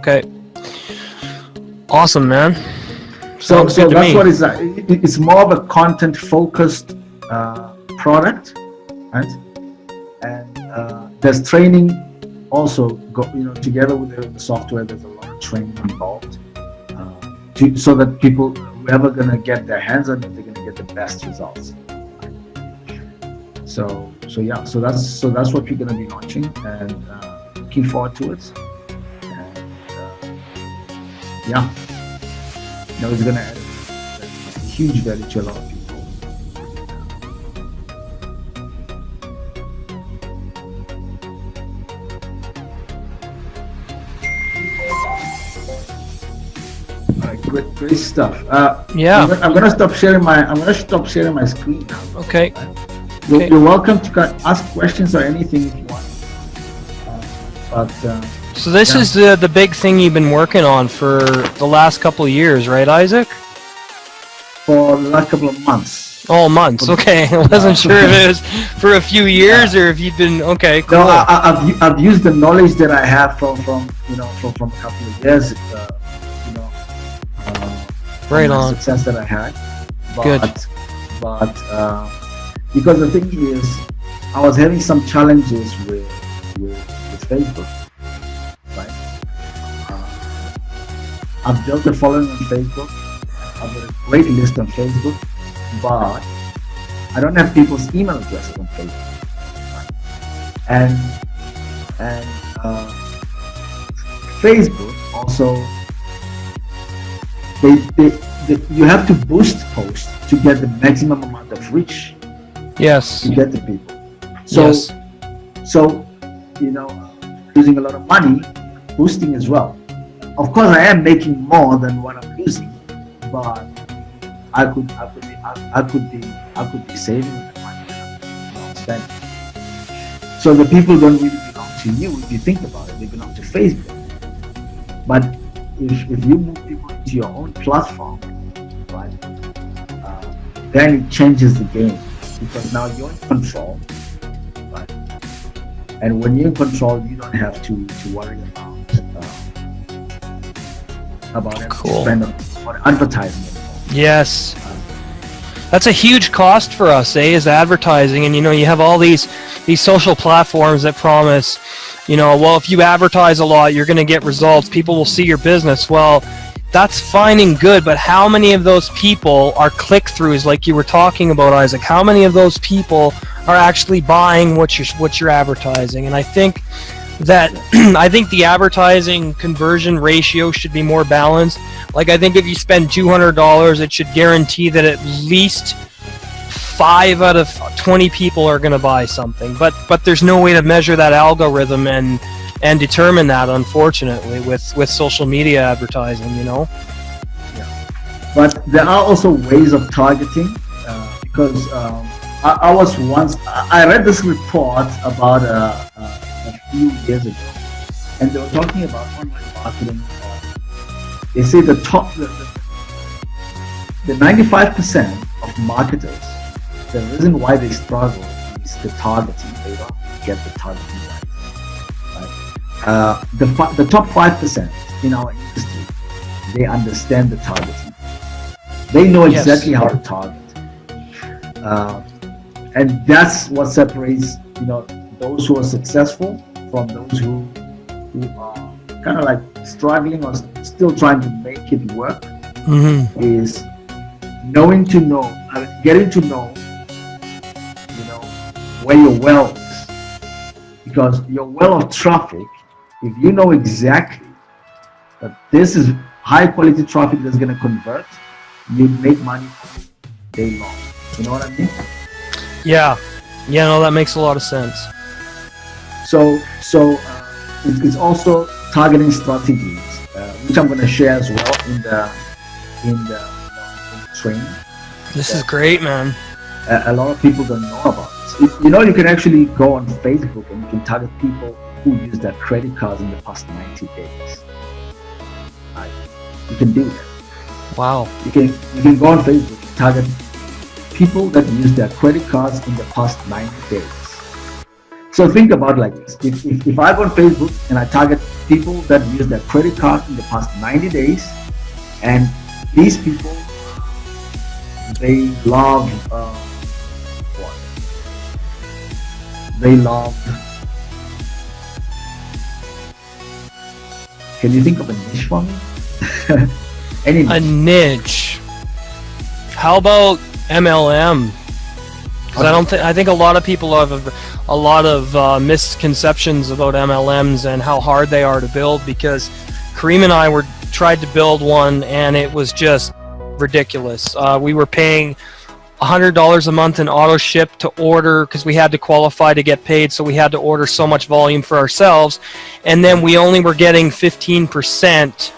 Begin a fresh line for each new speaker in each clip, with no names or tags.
Okay. Awesome, man.
So
Sounds good to
that's
me.
what it's more of a content-focused product, right? And there's training also, together with the software. There's a lot of training involved, so that people, whoever gonna get their hands on it, they're gonna get the best results. So that's what we're gonna be launching, and looking forward to it. And it's gonna add huge value to a lot of people. All right, great stuff. I'm gonna stop sharing my screen now.
Okay.
You're welcome to ask questions or anything if you want.
So this is the big thing you've been working on for the last couple of years, right, Isaac?
For the last couple of months.
Oh, months. Okay, I wasn't sure if it was for a few years or if you've been. Okay, cool.
No, I've used the knowledge that I have from a couple of years.
Right on.
Success that I had.
Good.
But because the thing is, I was having some challenges with Facebook, right? I've built a following on Facebook. I've got a great list on Facebook, but I don't have people's email addresses on Facebook. And Facebook also, you have to boost posts to get the maximum amount of reach.
Yes.
To get the people. So losing a lot of money boosting as well. Of course, I am making more than what I'm losing, but I could be saving the money I'm spending. So the people don't really belong to you if you think about it. They belong to Facebook. But if you move people into your own platform, right, then it changes the game, because now you're in control, right? And when you're in control, you don't have to worry about
Cool.
spend on advertising anymore.
Yes. That's a huge cost for us, is advertising. And you have all these social platforms that promise, well, if you advertise a lot, you're going to get results. People will see your business. Well, that's fine and good, but how many of those people are click-throughs, like you were talking about, Isaac? How many of those people are actually buying what you're advertising? And I think that the advertising conversion ratio should be more balanced. Like, I think if you spend $200, it should guarantee that at least 5 out of 20 people are going to buy something. But there's no way to measure that algorithm and determine that, unfortunately, with social media advertising.
Yeah. But there are also ways of targeting, because I read this report about a few years ago, and they were talking about online marketing. They say the 95% of marketers, the reason why they struggle is the targeting. They don't get the targeting right. The top 5% in our industry, they understand the targeting. They know exactly how to target, and that's what separates those who are successful from those who are kind of like struggling or still trying to make it work.
Mm-hmm.
Is getting to know where your well is, because your well of traffic, if you know exactly that this is high quality traffic that's going to convert, you make money day long. You know what I mean?
Yeah, no, that makes a lot of sense.
So it's also targeting strategies, which I'm going to share as well in the training.
This is great, man.
A lot of people don't know about this. You can actually go on Facebook and you can target people who use their credit cards in the past 90 days. Right? You can do that.
Wow.
You can go on Facebook and target people that use their credit cards in the past 90 days. So think about like this. If I go on Facebook and I target people that use their credit card in the past 90 days, and these people, they love what? They love. Can you think of a niche for me? Any
A niche. How about MLM? Because I think a lot of people have a lot of misconceptions about MLMs and how hard they are to build. Because Kareem and I tried to build one, and it was just ridiculous. We were paying $100 a month in auto ship to order because we had to qualify to get paid, so we had to order so much volume for ourselves, and then we only were getting 15%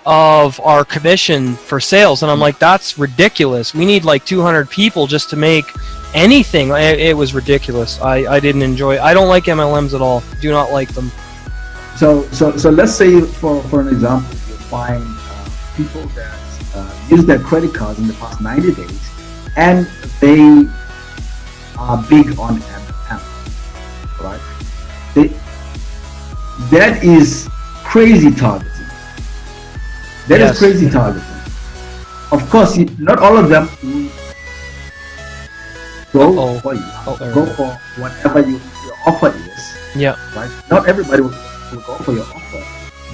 of our commission for sales. And I'm like, that's ridiculous. We need like 200 people just to make anything. It was ridiculous. I didn't enjoy it. I don't like MLMs at all. Do not like them.
So let's say for an example, you find people that use their credit cards in the past 90 days, and they are big on MLM, right? That is crazy targeting. That is crazy targeting. Of course, not all of them will go for you. Go for whatever your offer is.
Yeah.
Right. Not everybody will go for your offer,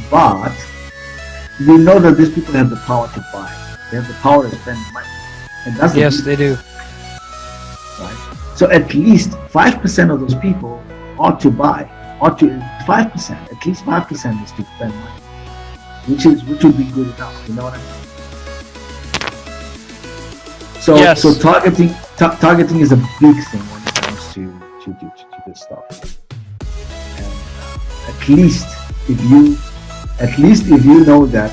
but you know that these people have the power to buy. They have the power to spend money, and that's
they do.
Right. So at least 5% of those people ought to buy. Ought to 5%. At least 5% is to spend money. Which would be good enough, you know what I mean? So targeting is a big thing when it comes to this stuff. And at least if you know that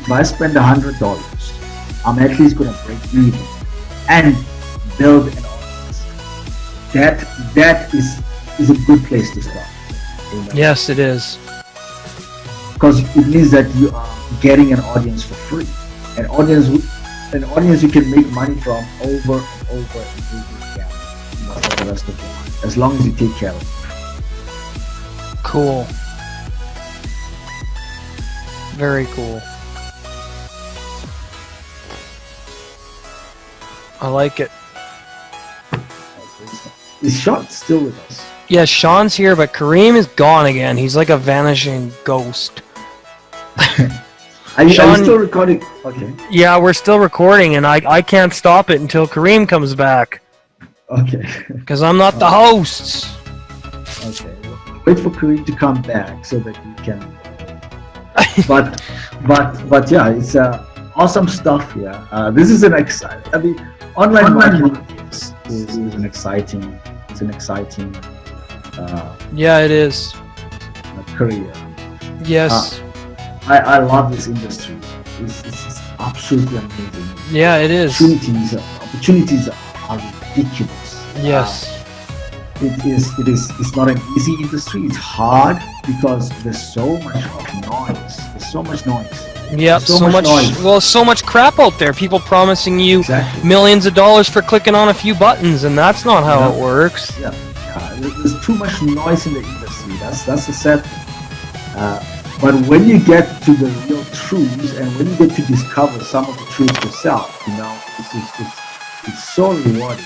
if I spend $100, I'm at least gonna break even and build an audience. That is a good place to start. You know?
Yes, it is.
Because it means that you are getting an audience for free, an audience you can make money from over and over again for the rest of your life, as long as you take care of it.
Cool. Very cool. I like it.
Is Sean still with us?
Yes, Sean's here, but Kareem is gone again. He's like a vanishing ghost.
Are you still recording? Okay.
Yeah, we're still recording, and I can't stop it until Kareem comes back.
Okay.
Because I'm not the host.
Okay. Wait for Kareem to come back so that we can. But yeah, it's awesome stuff here. This is an exciting. I mean, online marketing is an exciting. It's an exciting.
Yeah, it is.
Career.
Yes.
I love this industry. It's absolutely amazing.
Yeah, it is.
Opportunities are ridiculous.
Yes.
It's not an easy industry. It's hard because there's so much noise. There's so much noise.
Yeah, so much noise. Well, so much crap out there. People promising you millions of dollars for clicking on a few buttons, and that's not how it works.
Yeah. There's too much noise in the industry. That's the sad thing. But when you get to the real truths, and when you get to discover some of the truths yourself, you know, it's so rewarding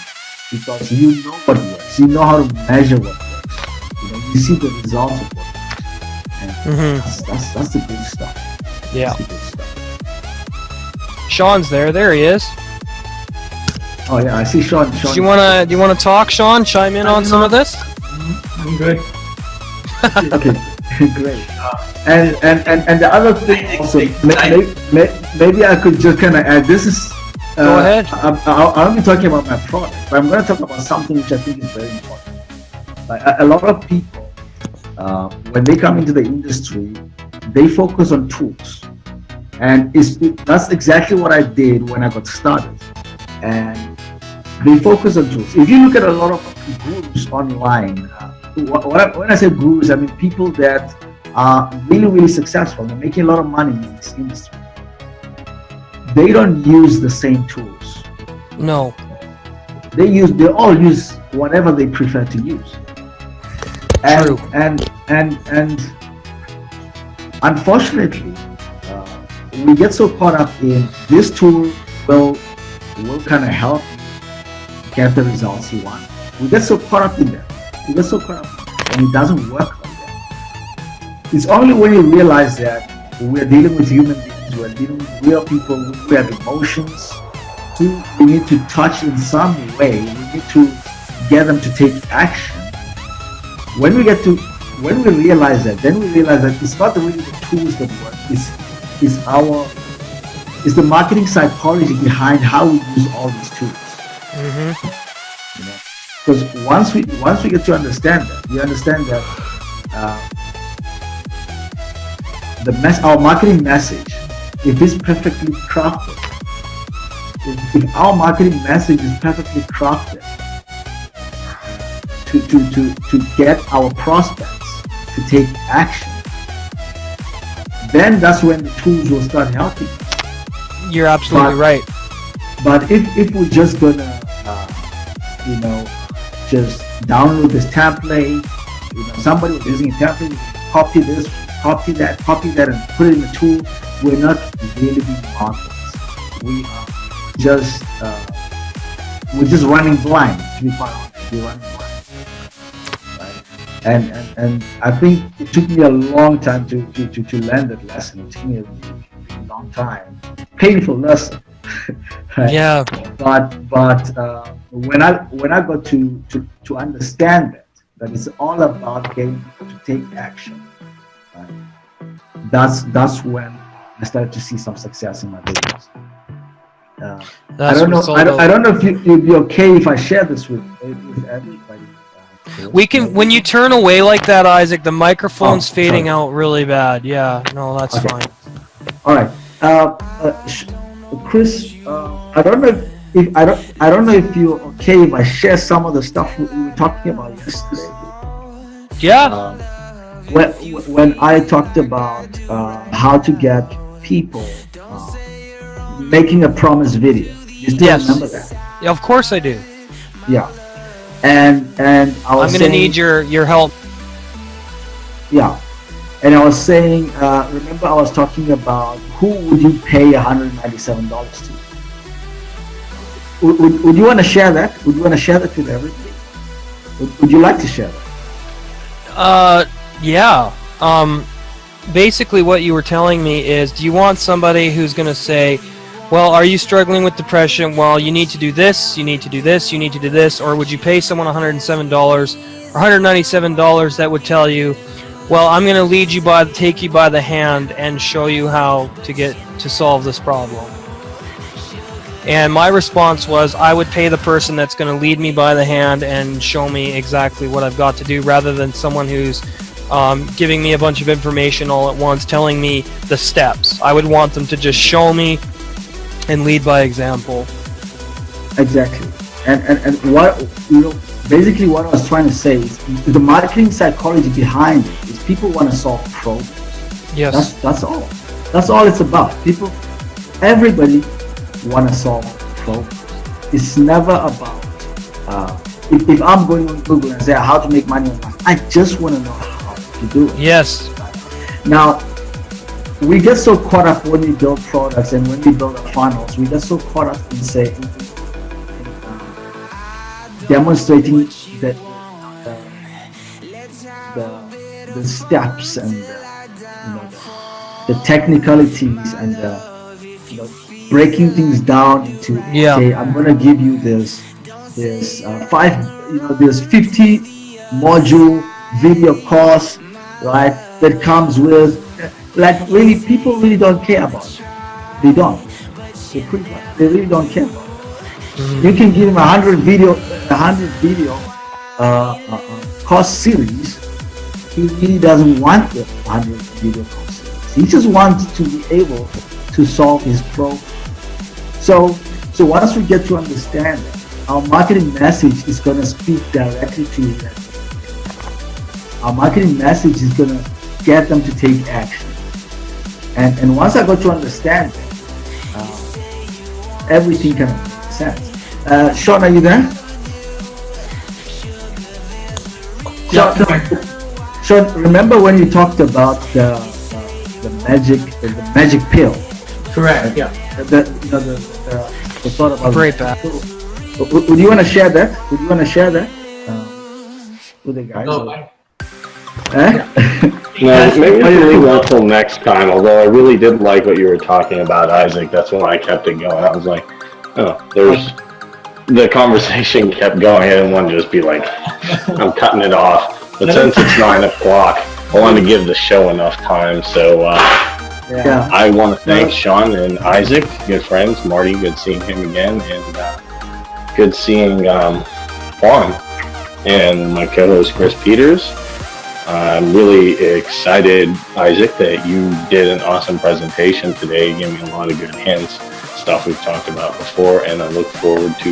because you know what works. You know how to measure what works. You know, you see the results of what works. And that's the good stuff.
Yeah.
That's the good stuff.
Sean's there. There he is.
Oh yeah, I see Sean.
Do you wanna talk, Sean? Chime in on some of this?
I'm good.
Okay, great. And the other thing also, maybe I could just kind of add. This is.
Go ahead.
I'll be talking about my product, but I'm going to talk about something which I think is very important. Like a lot of people, when they come into the industry, they focus on tools, and that's exactly what I did when I got started. And they focus on tools. If you look at a lot of gurus online, when I say gurus, I mean people that are really, really successful. They're making a lot of money in this industry. They don't use the same tools.
No.
They all use whatever they prefer to use.
True.
And unfortunately, we get so caught up in this tool will kind of help you get the results you want. We get so caught up in that. We get so caught up, and it doesn't work like that. It's only when you realize that we're dealing with human beings, we're dealing with real people, we have emotions. We need to touch in some way. We need to get them to take action. When we realize that, then we realize that it's not really the tools that work. It's the marketing psychology behind how we use all these tools. You know, because once we get to understand that, we understand that our marketing message, if it's perfectly crafted, if our marketing message is perfectly crafted to get our prospects to take action, then that's when the tools will start helping.
You're absolutely right.
But if we're just gonna, just download this template, somebody was using a template, copy this, copy that, and put it in the tool, we're not really being marketers. We are we're just running blind, to be quite honest. We're running blind, right? And I think it took me a long time to learn that lesson. It took me a really long time, painful lesson. Right?
Yeah.
But when I got to understand that it's all about getting people to take action, right? That's when I started to see some success in my business. I don't know if you'd be okay if I share this with everybody.
We can. When you turn away like that, Isaac, the microphone's fading out really bad. Yeah, no, that's fine.
All right, Chris. I don't know if you're okay if I share some of the stuff we were talking about yesterday.
Yeah.
When I talked about how to get people making a promise video. You still remember that?
Yeah, of course I do.
Yeah. And I was
I'm gonna need your help.
Yeah. And I was saying, remember I was talking about who would you pay $197 to? Would you want to share that? Would you want to share that with everybody? Would you like to share that?
Yeah. Basically what you were telling me is, do you want somebody who's gonna say, well, are you struggling with depression? Well, you need to do this, you need to do this, you need to do this, or would you pay someone $107 or $197 that would tell you, well, I'm going to take you by the hand and show you how to solve this problem? And my response was, I would pay the person that's going to lead me by the hand and show me exactly what I've got to do, rather than someone who's giving me a bunch of information all at once, telling me the steps. I would want them to just show me and lead by example.
Exactly. And what basically what I was trying to say is the marketing psychology behind it is people want to solve problems.
Yes.
That's all. That's all it's about. Everybody want to solve problems. It's never about if I'm going on Google and say how to make money online, I just want to know how to do it.
Yes.
Now, we get so caught up when we build products and when we build our funnels, we get so caught up in demonstrating the steps and the technicalities and breaking things down into okay, I'm going to give you this 50 module video course, right, that comes with, like, really, people really don't care about it. They don't. They really don't care about it. Mm-hmm. You can give him 100 video course series. He really doesn't want the 100 video course series. He just wants to be able to solve his problem. So once we get to understand that, our marketing message is going to speak directly to you. Our marketing message is going to get them to take action. And once I got to understand that, everything kind of makes sense. Sean, are you there?
Yeah.
So remember when you talked about the magic pill?
Correct. Yeah.
The thought about
Great back.
Would you want to share that? With the guys?
Oh,
No, maybe we can leave that till next time. Although I really did like what you were talking about, Isaac. That's when I kept it going. I was like, oh, the conversation kept going. I didn't want to just be like, I'm cutting it off. But since it's 9 o'clock, I want to give the show enough time. So
Yeah.
I want to thank Sean and Isaac, good friends. Marty, good seeing him again, and good seeing Juan and my co-host Chris Peters. I'm really excited, Isaac, that you did an awesome presentation today. You gave me a lot of good hints, stuff we've talked about before, and I look forward to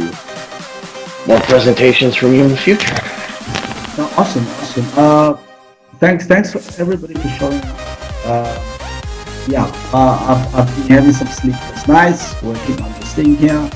more presentations from you in the future.
No, awesome. Thanks for everybody for showing up. I've been having some sleepless nights working on this thing here.